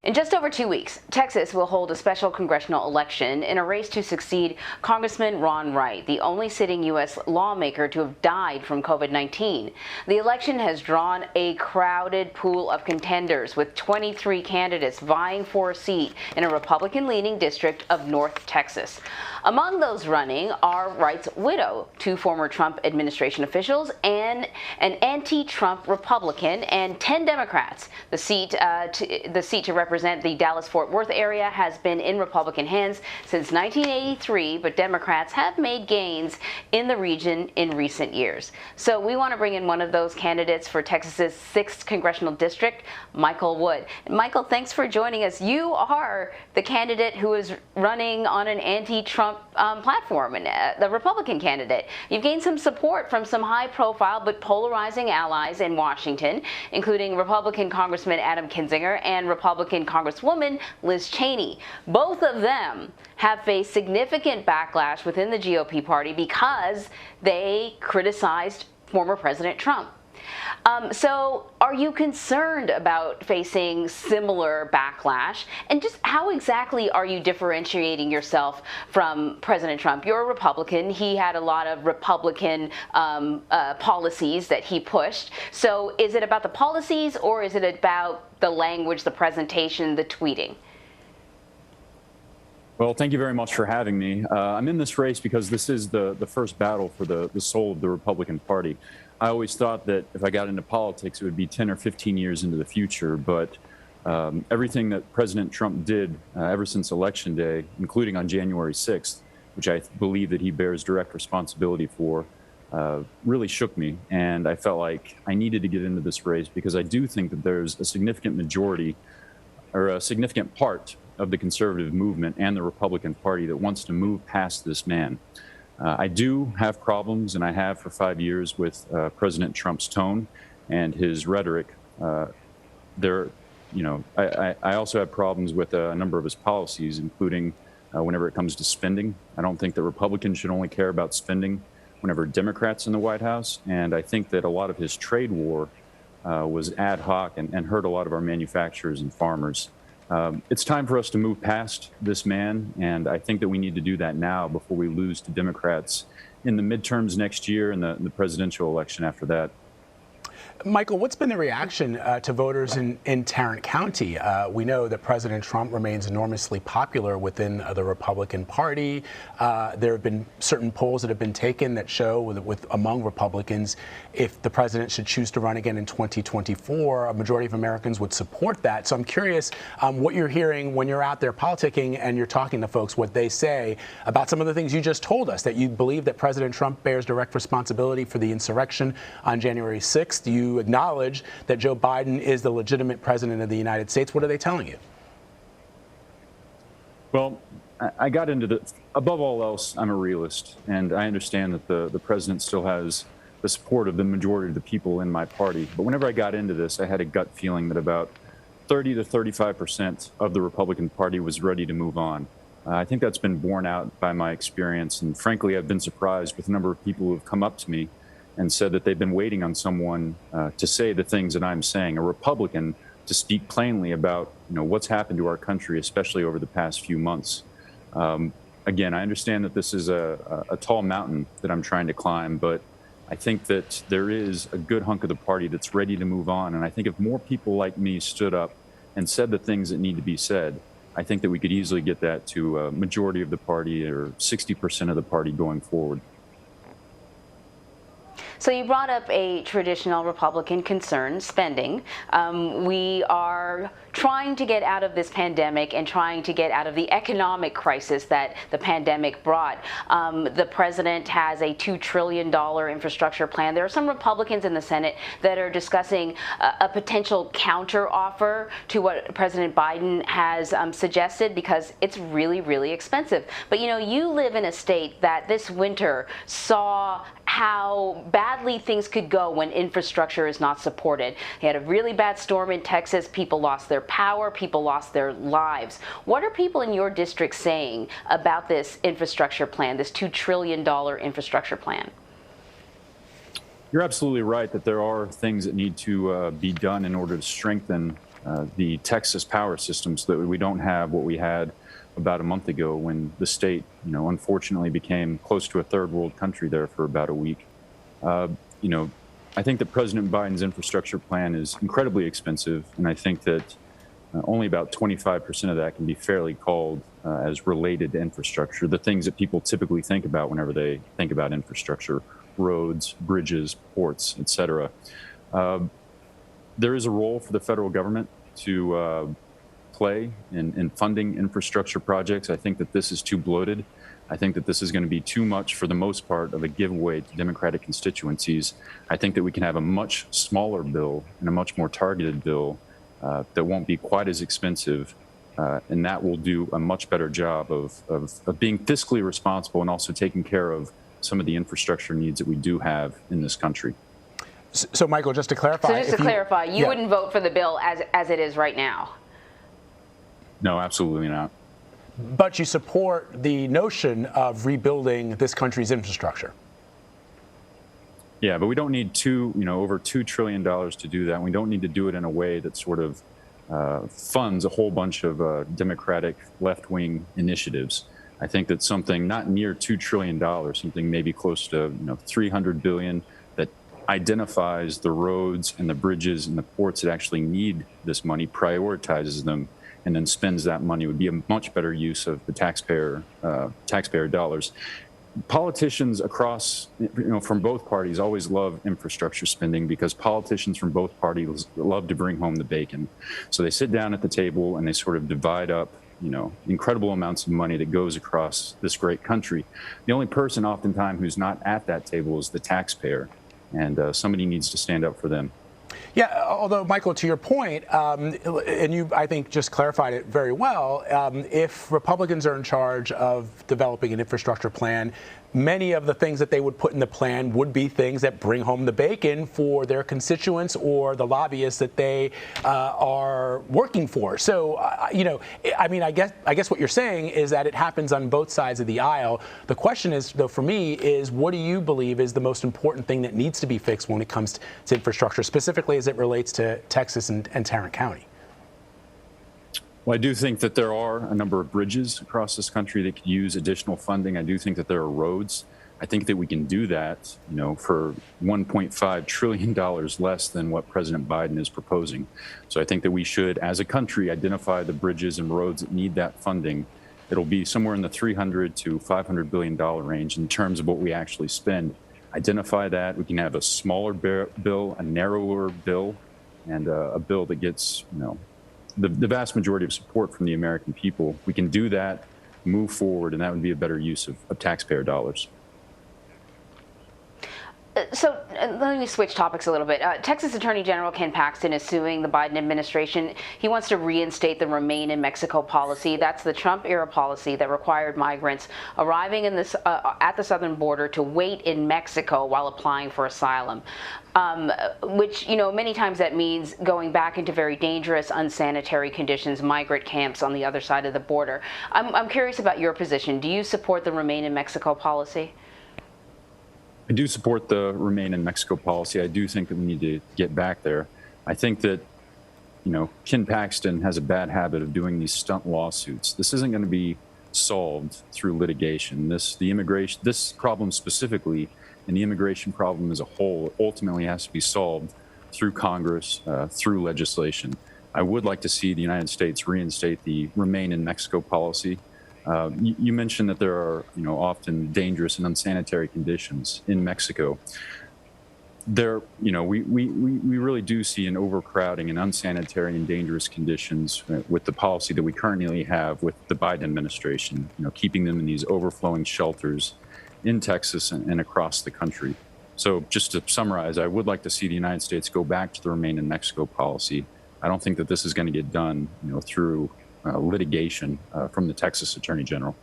In just over 2 weeks, Texas will hold a special congressional election in a race to succeed Congressman Wright, the only sitting U.S. lawmaker to have died from COVID-19. The election has drawn a crowded pool of contenders, with 23 candidates vying for a seat in a Republican-leaning district of North Texas. Among those running are Wright's widow, 2 former Trump administration officials, and an anti-Trump Republican, and 10 Democrats. The seat to represent the Dallas-Fort Worth area has been in Republican hands since 1983, but Democrats have made gains in the region in recent years. So we want to bring in one of those candidates for Texas's 6th congressional district, Michael Wood. Michael, thanks for joining us. You are the candidate who is running on an anti-Trump platform, and the Republican candidate. You've gained some support from some high-profile but polarizing allies in Washington, including Republican Congressman Adam Kinzinger and Republican Congresswoman Liz Cheney. Both of them have faced significant backlash within the GOP party because they criticized former President Trump. So are you concerned about facing similar backlash? And just how exactly are you differentiating yourself from President Trump? You're a Republican. He had a lot of Republican policies that he pushed. So is it about the policies, or is it about the language, the presentation, the tweeting? Well, thank you very much for having me. I'm in this race because this is the first battle for the soul of the Republican Party. I always thought that if I got into politics, it would be 10 or 15 years into the future. But everything that President Trump did ever since Election Day, including on January 6th, which I believe that he bears direct responsibility for, really shook me. And I felt like I needed to get into this race because I do think that there's a significant majority, or a significant part of the conservative movement and the Republican Party that wants to move past this man. I do have problems, and I have for 5 years, with President Trump's tone and his rhetoric. I also have problems with a number of his policies, including whenever it comes to spending. I don't think that Republicans should only care about spending whenever Democrats in the White House. And I think that a lot of his trade war was ad hoc and hurt a lot of our manufacturers and farmers. It's time for us to move past this man, and I think that we need to do that now before we lose to Democrats in the midterms next year and the presidential election after that. Michael, what's been the reaction to voters in Tarrant County? We know that President Trump remains enormously popular within the Republican Party. There have been certain polls that have been taken that show with among Republicans, if the president should choose to run again in 2024, a majority of Americans would support that. So I'm curious what you're hearing when you're out there politicking and you're talking to folks, what they say about some of the things you just told us, that you believe that President Trump bears direct responsibility for the insurrection on January 6th. Do you acknowledge that Joe Biden is the legitimate president of the United States? What are they telling you? Well, I got into above all else, I'm a realist, and I understand that the president still has the support of the majority of the people in my party. But whenever I got into this, I had a gut feeling that about 30 to 35% of the Republican Party was ready to move on. I think that's been borne out by my experience, and frankly, I've been surprised with the number of people who have come up to me and said that they've been waiting on someone to say the things that I'm saying, a Republican to speak plainly about what's happened to our country, especially over the past few months. Again, I understand that this is a tall mountain that I'm trying to climb, but I think that there is a good hunk of the party that's ready to move on. And I think if more people like me stood up and said the things that need to be said, I think that we could easily get that to a majority of the party, or 60% of the party going forward. So you brought up a traditional Republican concern, spending. We are trying to get out of this pandemic and trying to get out of the economic crisis that the pandemic brought. The president has a $2 trillion infrastructure plan. There are some Republicans in the Senate that are discussing a potential counteroffer to what President Biden has suggested, because it's really, really expensive. But you live in a state that this winter saw how badly things could go when infrastructure is not supported. They had a really bad storm in Texas. People lost their power. People lost their lives. What are people in your district saying about this infrastructure plan, this $2 trillion infrastructure plan? You're absolutely right that there are things that need to be done in order to strengthen the Texas power system so that we don't have what we had about a month ago when the state, unfortunately became close to a third world country there for about a week. I think that President Biden's infrastructure plan is incredibly expensive, and I think that only about 25% of that can be fairly called as related to infrastructure, the things that people typically think about whenever they think about infrastructure: roads, bridges, ports, et cetera. There is a role for the federal government to play in funding infrastructure projects. I think that this is too bloated. I think that this is going to be too much, for the most part, of a giveaway to Democratic constituencies. I think that we can have a much smaller bill and a much more targeted bill that won't be quite as expensive, and that will do a much better job of being fiscally responsible and also taking care of some of the infrastructure needs that we do have in this country. So, Michael, just to clarify. So just to clarify, you wouldn't vote for the bill as it is right now? No, absolutely not. But you support the notion of rebuilding this country's infrastructure. Yeah, but we don't need over $2 trillion to do that. We don't need to do it in a way that sort of funds a whole bunch of Democratic left-wing initiatives. I think that something not near $2 trillion, something maybe close to $300 billion, that identifies the roads and the bridges and the ports that actually need this money, prioritizes them, and then spends that money would be a much better use of the taxpayer dollars. Politicians across, from both parties always love infrastructure spending because politicians from both parties love to bring home the bacon. So they sit down at the table and they sort of divide up, incredible amounts of money that goes across this great country. The only person oftentimes who's not at that table is the taxpayer, and somebody needs to stand up for them. Yeah, although, Michael, to your point, and you, I think, just clarified it very well, if Republicans are in charge of developing an infrastructure plan, many of the things that they would put in the plan would be things that bring home the bacon for their constituents or the lobbyists that they are working for. So, I guess what you're saying is that it happens on both sides of the aisle. The question is, though, for me, is what do you believe is the most important thing that needs to be fixed when it comes to infrastructure, specifically as it relates to Texas and Tarrant County? Well, I do think that there are a number of bridges across this country that could use additional funding. I do think that there are roads. I think that we can do that, for $1.5 trillion less than what President Biden is proposing. So I think that we should, as a country, identify the bridges and roads that need that funding. It'll be somewhere in the $300 to $500 billion range in terms of what we actually spend. Identify that. We can have a smaller bill, a narrower bill, and a bill that gets, the vast majority of support from the American people. We can do that, move forward, and that would be a better use of taxpayer dollars. So let me switch topics a little bit. Texas Attorney General Ken Paxton is suing the Biden administration. He wants to reinstate the Remain in Mexico policy. That's the Trump-era policy that required migrants arriving in this, at the southern border to wait in Mexico while applying for asylum. Which, many times that means going back into very dangerous, unsanitary conditions, migrant camps on the other side of the border. I'm curious about your position. Do you support the Remain in Mexico policy? I do support the Remain in Mexico policy. I do think that we need to get back there. I think that, Ken Paxton has a bad habit of doing these stunt lawsuits. This isn't going to be solved through litigation. This problem specifically, and the immigration problem as a whole, ultimately has to be solved through Congress, through legislation. I would like to see the United States reinstate the Remain in Mexico policy. You mentioned that there are, often dangerous and unsanitary conditions in Mexico. We really do see an overcrowding and unsanitary and dangerous conditions with the policy that we currently have with the Biden administration, keeping them in these overflowing shelters in Texas and across the country. So just to summarize, I would like to see the United States go back to the Remain in Mexico policy. I don't think that this is going to get done, through litigation from the Texas Attorney General.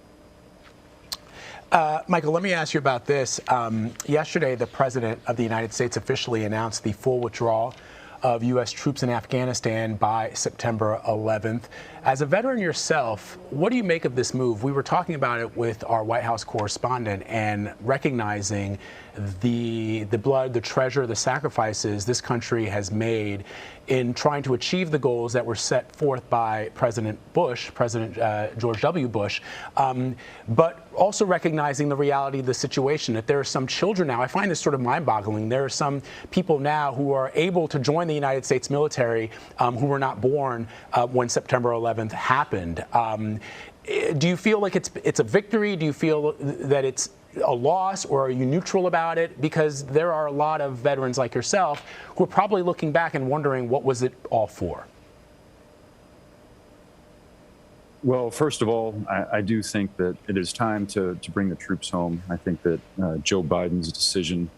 Michael, let me ask you about this. Yesterday, the President of the United States officially announced the full withdrawal of U.S. troops in Afghanistan by September 11th. As a veteran yourself, what do you make of this move? We were talking about it with our White House correspondent and recognizing the blood, the treasure, the sacrifices this country has made in trying to achieve the goals that were set forth by President Bush, President George W. Bush, but also recognizing the reality of the situation, that there are some children now. I find this sort of mind-boggling. There are some people now who are able to join the United States military who were not born when September 11th happened. Do you feel like it's a victory? Do you feel that it's a loss, or are you neutral about it? Because there are a lot of veterans like yourself who are probably looking back and wondering, what was it all for? Well, first of all, I do think that it is time to bring the troops home. I think that Joe Biden's decision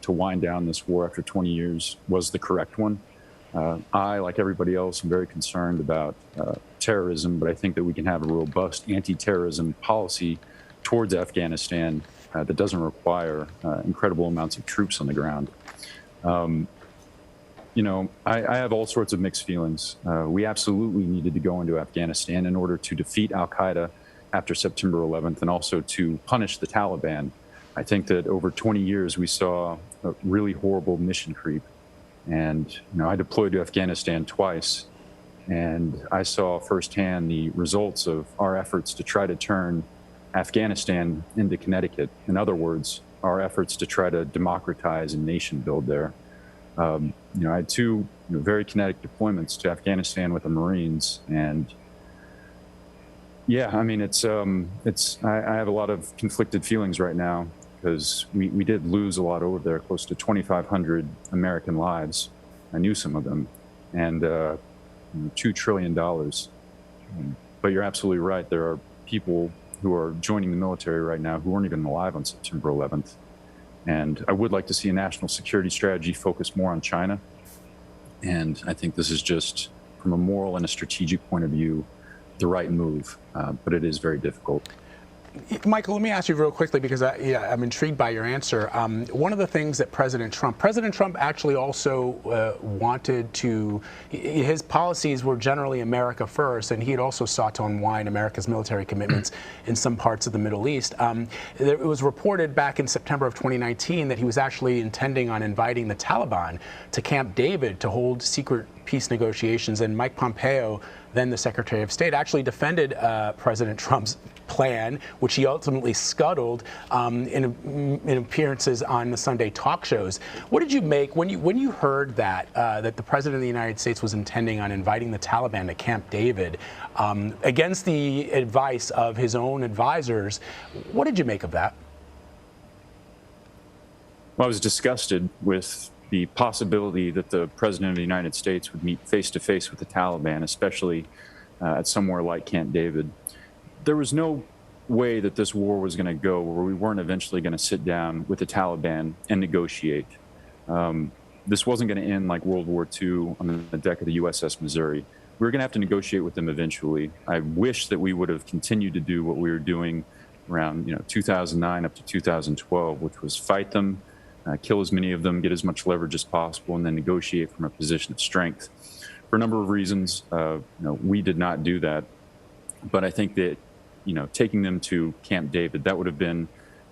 to wind down this war after 20 years was the correct one. I, like everybody else, am very concerned about terrorism, but I think that we can have a robust anti-terrorism policy towards Afghanistan that doesn't require incredible amounts of troops on the ground. You know, I have all sorts of mixed feelings. We absolutely needed to go into Afghanistan in order to defeat al-Qaeda after September 11th and also to punish the Taliban. I think that over 20 years, we saw a really horrible mission creep. And, you know, I deployed to Afghanistan twice, and I saw firsthand the results of our efforts to try to turn Afghanistan into Connecticut. In other words, our efforts to try to democratize and nation build there. You know, I had two very kinetic deployments to Afghanistan with the Marines, and yeah, I mean, I have a lot of conflicted feelings right now because we did lose a lot over there, close to 2,500 American lives. I knew some of them, and $2 trillion. But you're absolutely right. There are people who are joining the military right now who weren't even alive on September 11th. And I would like to see a national security strategy focus more on China. And I think this is just, from a moral and a strategic point of view, the right move, but it is very difficult. Michael, let me ask you real quickly, because I'm intrigued by your answer. One of the things that President Trump actually also wanted to, his policies were generally America first, and he had also sought to unwind America's military commitments in some parts of the Middle East. It was reported back in September of 2019 that he was actually intending on inviting the Taliban to Camp David to hold secret peace negotiations, and Mike Pompeo, then the Secretary of State, actually defended President Trump's plan, which he ultimately scuttled in appearances on the Sunday talk shows. What did you make when you heard that that the President of the United States was intending on inviting the Taliban to Camp David against the advice of his own advisors? What did you make of that? Well, I was disgusted with the possibility that the President of the United States would meet face-to-face with the Taliban, especially at somewhere like Camp David. There was no way that this war was going to go where we weren't eventually going to sit down with the Taliban and negotiate. This wasn't going to end like World War II on the deck of the USS Missouri. We were going to have to negotiate with them eventually. I wish that we would have continued to do what we were doing around 2009 up to 2012, which was fight them, kill as many of them, get as much leverage as possible, and then negotiate from a position of strength. For a number of reasons, we did not do that. But I think that, taking them to Camp David, that would have been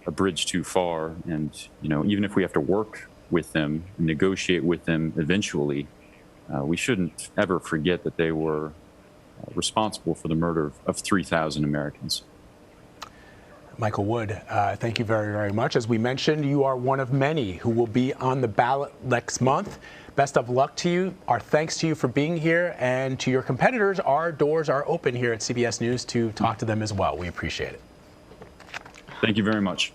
a bridge too far. And, even if we have to work with them, negotiate with them eventually, we shouldn't ever forget that they were responsible for the murder of 3,000 Americans. Michael Wood, thank you very, very much. As we mentioned, you are one of many who will be on the ballot next month. Best of luck to you. Our thanks to you for being here, and to your competitors, our doors are open here at CBS News to talk to them as well. We appreciate it. Thank you very much.